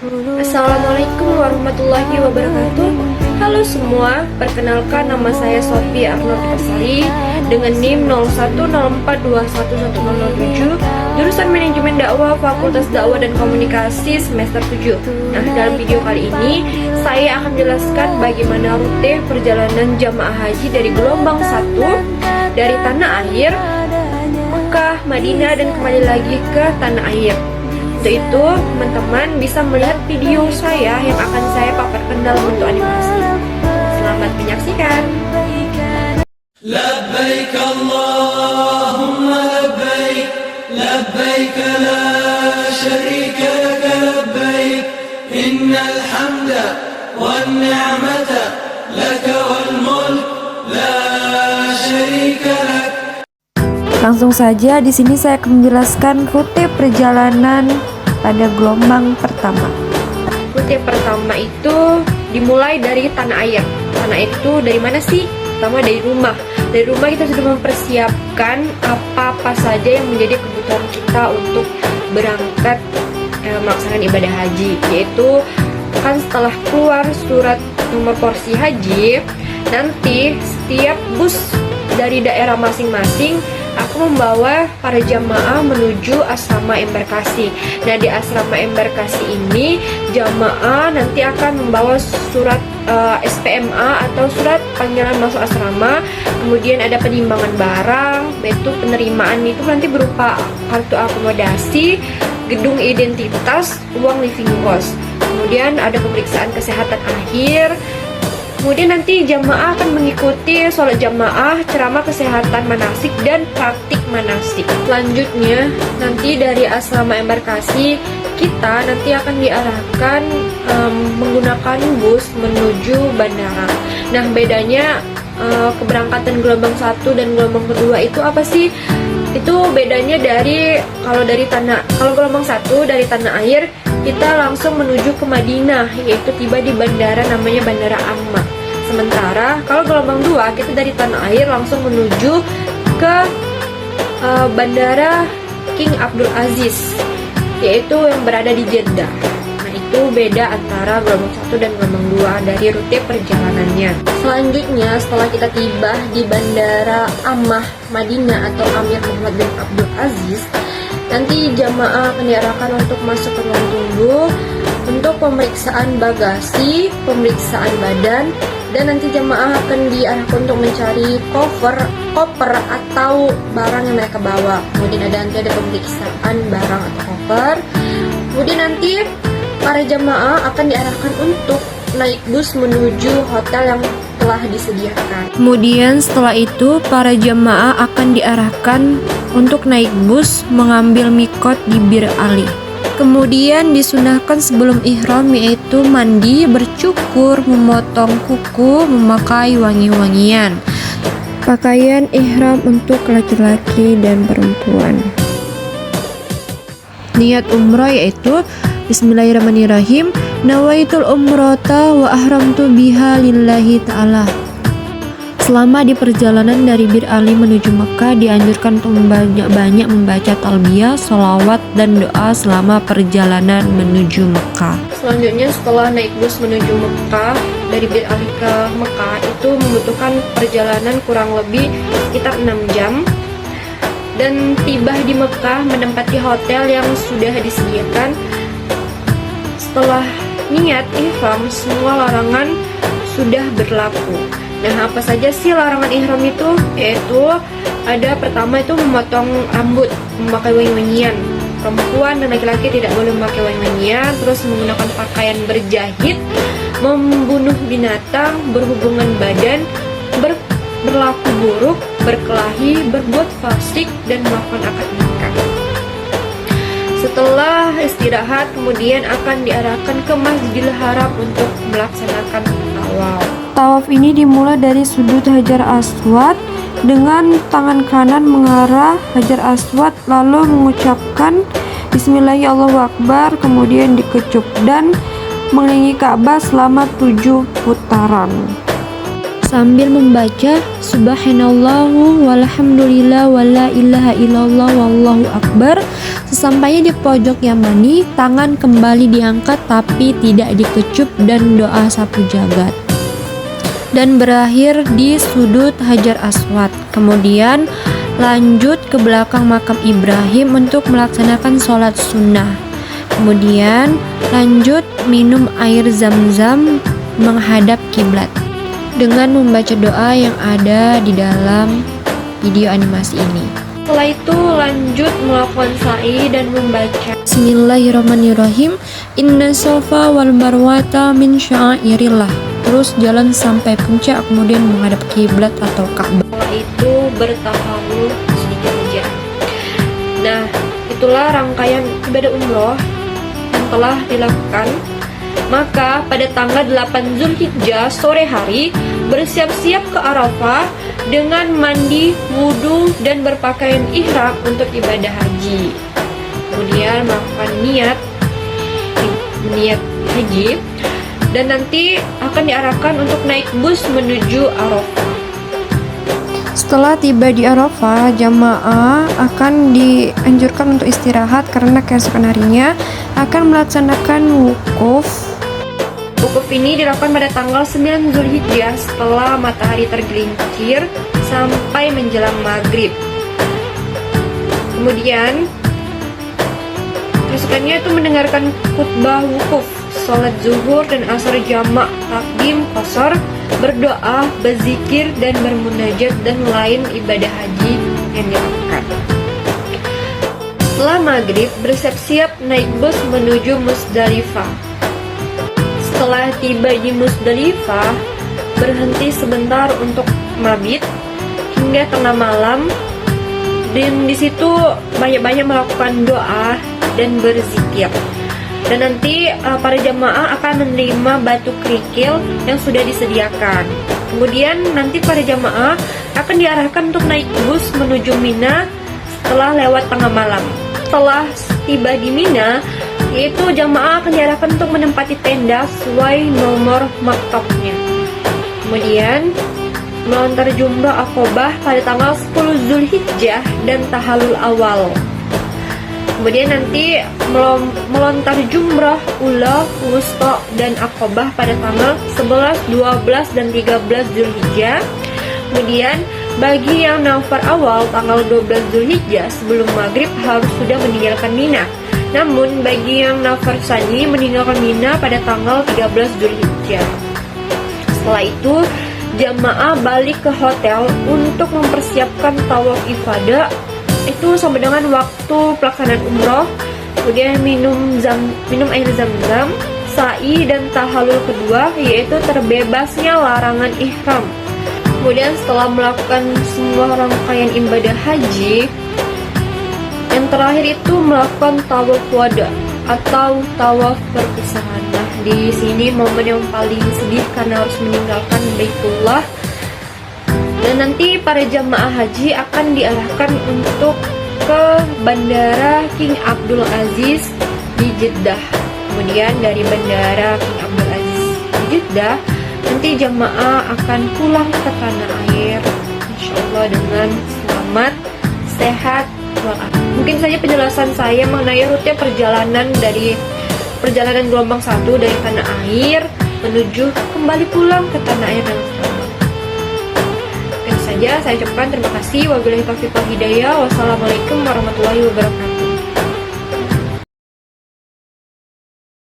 Assalamualaikum warahmatullahi wabarakatuh. Halo semua, perkenalkan nama saya Sofi Arnold Persari dengan NIM 0104211007, jurusan Manajemen Dakwah, Fakultas Dakwah dan Komunikasi semester 7. Nah, dalam video kali ini saya akan menjelaskan bagaimana rute perjalanan jamaah haji dari gelombang 1 dari Tanah Air, Mekah, Madinah dan kembali lagi ke Tanah Air. Untuk itu, teman-teman bisa melihat video saya yang akan saya paparkan dalam bentuk animasi. Selamat menyaksikan. Labbaik Allahumma labbaik, labbaik la syarika laka labbaik, innal hamda wan ni'mata laka wal mulk la syarika lak. Langsung saja di sini saya akan menjelaskan rute perjalanan pada gelombang pertama. Rute pertama itu dimulai dari Tanah Air. Tanah Air itu dari mana sih? Pertama dari rumah. Dari rumah kita sudah mempersiapkan apa-apa saja yang menjadi kebutuhan kita untuk berangkat melaksanakan ibadah haji, yaitu kan setelah keluar surat nomor porsi haji, nanti setiap bus dari daerah masing-masing aku membawa para jamaah menuju asrama embarkasi. Nah, di asrama embarkasi ini jamaah nanti akan membawa surat SPMA atau surat panggilan masuk asrama. Kemudian ada penimbangan barang, yaitu penerimaan itu nanti berupa kartu akomodasi, gedung identitas, uang living cost. Kemudian ada pemeriksaan kesehatan akhir. Kemudian nanti jamaah akan mengikuti sholat jamaah, ceramah kesehatan manasik, dan praktik manasik. Selanjutnya, nanti dari asrama embarkasi, kita nanti akan diarahkan menggunakan bus menuju bandara. Nah, bedanya keberangkatan gelombang 1 dan gelombang kedua itu apa sih? Itu bedanya dari kalau gelombang 1 dari Tanah Air kita langsung menuju ke Madinah, yaitu tiba di bandara namanya Bandara Amma. Sementara kalau gelombang 2 kita dari Tanah Air langsung menuju ke Bandara King Abdul Aziz, yaitu yang berada di Jeddah. Nah, itu beda antara gelombang 1 dan gelombang 2 dari rute perjalanannya. Selanjutnya, setelah kita tiba di Bandara Ammah Madinah atau Amir Muhammad bin Abdul Aziz, nanti jamaah akan diarahkan untuk masuk ke ruang tunggu untuk pemeriksaan bagasi, pemeriksaan badan, dan nanti jamaah akan diarahkan untuk mencari koper atau barang yang mereka bawa. Kemudian nanti ada pemeriksaan barang atau koper. Kemudian nanti para jamaah akan diarahkan untuk naik bus menuju hotel yang telah disediakan. Kemudian setelah itu para jamaah akan diarahkan untuk naik bus mengambil mikot di Bir Ali. Kemudian disunahkan sebelum ihram, yaitu mandi, bercukur, memotong kuku, memakai wangi-wangian. Pakaian ihram untuk laki-laki dan perempuan. Niat umrah yaitu Bismillahirrahmanirrahim, nawaitul umrata wa ahramtu biha lillahi ta'ala. Selama di perjalanan dari Bir Ali menuju Mekah, dianjurkan untuk banyak-banyak membaca talbiyah, sholawat, dan doa selama perjalanan menuju Mekah. Selanjutnya, setelah naik bus menuju Mekah, dari Bir Ali ke Mekah itu membutuhkan perjalanan kurang lebih sekitar 6 jam. Dan tiba di Mekah menempati hotel yang sudah disediakan. Setelah niat ihram, semua larangan sudah berlaku. Nah, apa saja sih larangan ihram itu? Yaitu ada pertama itu memotong rambut, memakai wangi-wangian. Perempuan dan laki-laki tidak boleh memakai wangi-wangian, terus menggunakan pakaian berjahit, membunuh binatang, berhubungan badan, berlaku buruk, berkelahi, berbuat fasik, dan melakukan akad nikah. Setelah istirahat, kemudian akan diarahkan ke Masjidil Haram untuk melaksanakan tawaf. Tawaf ini dimulai dari sudut Hajar Aswad dengan tangan kanan mengarah Hajar Aswad, lalu mengucapkan Bismillahirrahmanirrahim, kemudian dikecup dan mengelilingi Ka'bah selama 7 putaran sambil membaca Subhanallahu walhamdulillah wala ilaha illallah wallahu akbar Sesampainya di pojok Yamani, tangan kembali diangkat tapi tidak dikecup dan doa sapu jagat. Dan berakhir di sudut Hajar Aswad. Kemudian lanjut ke belakang makam Ibrahim untuk melaksanakan sholat sunnah. Kemudian lanjut minum air zam-zam menghadap kiblat dengan membaca doa yang ada di dalam video animasi ini. Setelah itu lanjut melakukan sa'i dan membaca Bismillahirrahmanirrahim. Inna sofa wal marwata min syairillah. Terus jalan sampai puncak, kemudian menghadap kiblat atau Ka'bah. Setelah itu bertahalul sedikit saja. Nah, itulah rangkaian ibadah umroh yang telah dilakukan. Maka pada tanggal 8 Zulhijjah sore hari bersiap-siap ke Arafah dengan mandi, wudhu, dan berpakaian ihram untuk ibadah haji. Kemudian melakukan niat haji, dan nanti akan diarahkan untuk naik bus menuju Arafah. Setelah tiba di Arafah, jamaah akan dianjurkan untuk istirahat karena keesokan harinya akan melaksanakan wukuf. Wukuf ini dilakukan pada tanggal 9 Zulhijjah setelah matahari tergelincir sampai menjelang maghrib. Kemudian keesokannya itu mendengarkan khutbah wukuf, sholat zuhur dan asar jamak, takdim, qasar, berdoa, berzikir, dan bermunajat, dan lain ibadah haji yang dilakukan. Setelah maghrib, bersiap-siap naik bus menuju Musdalifah. Setelah tiba di Musdalifah, berhenti sebentar untuk mabit hingga tengah malam, dan di situ banyak-banyak melakukan doa dan berzikir. Dan nanti para jamaah akan menerima batu kerikil yang sudah disediakan. Kemudian nanti para jamaah akan diarahkan untuk naik bus menuju Mina setelah lewat tengah malam. Setelah tiba di Mina, yaitu jamaah akan diarahkan untuk menempati tenda sesuai nomor maktubnya. Kemudian melontar jumrah Aqobah pada tanggal 10 Zulhijjah dan tahalul awal. Kemudian nanti melontar jumrah Ula, Wusta, dan Aqobah pada tanggal 11, 12, dan 13 Zulhijjah. Kemudian bagi yang nafar awal tanggal 12 Zulhijjah sebelum maghrib harus sudah meninggalkan Mina. Namun bagi yang nafar sani meninggalkan Mina pada tanggal 13 Zulhijjah. Setelah itu jamaah balik ke hotel untuk mempersiapkan tawaf ifadah, itu sama dengan waktu pelaksanaan umroh. Kemudian minum air zam-zam, sa'i, dan tahalul kedua, yaitu terbebasnya larangan ihram. Kemudian setelah melakukan semua rangkaian ibadah haji, yang terakhir itu melakukan tawaf wada atau tawaf perpisahan. Nah, di sini momen yang paling sedih karena harus meninggalkan Baitullah. Dan nanti para jamaah haji akan diarahkan untuk ke Bandara King Abdul Aziz di Jeddah. Kemudian dari Bandara King Abdul Aziz di Jeddah, nanti jamaah akan pulang ke tanah air, insya Allah dengan selamat, sehat, walafiat. Mungkin saja penjelasan saya mengenai rute perjalanan gelombang 1 dari tanah air menuju kembali pulang ke tanah air dengan selamat. Saya ucapkan terima kasih. Wabillahi taufiq wal hidayah. Wassalamualaikum warahmatullahi wabarakatuh.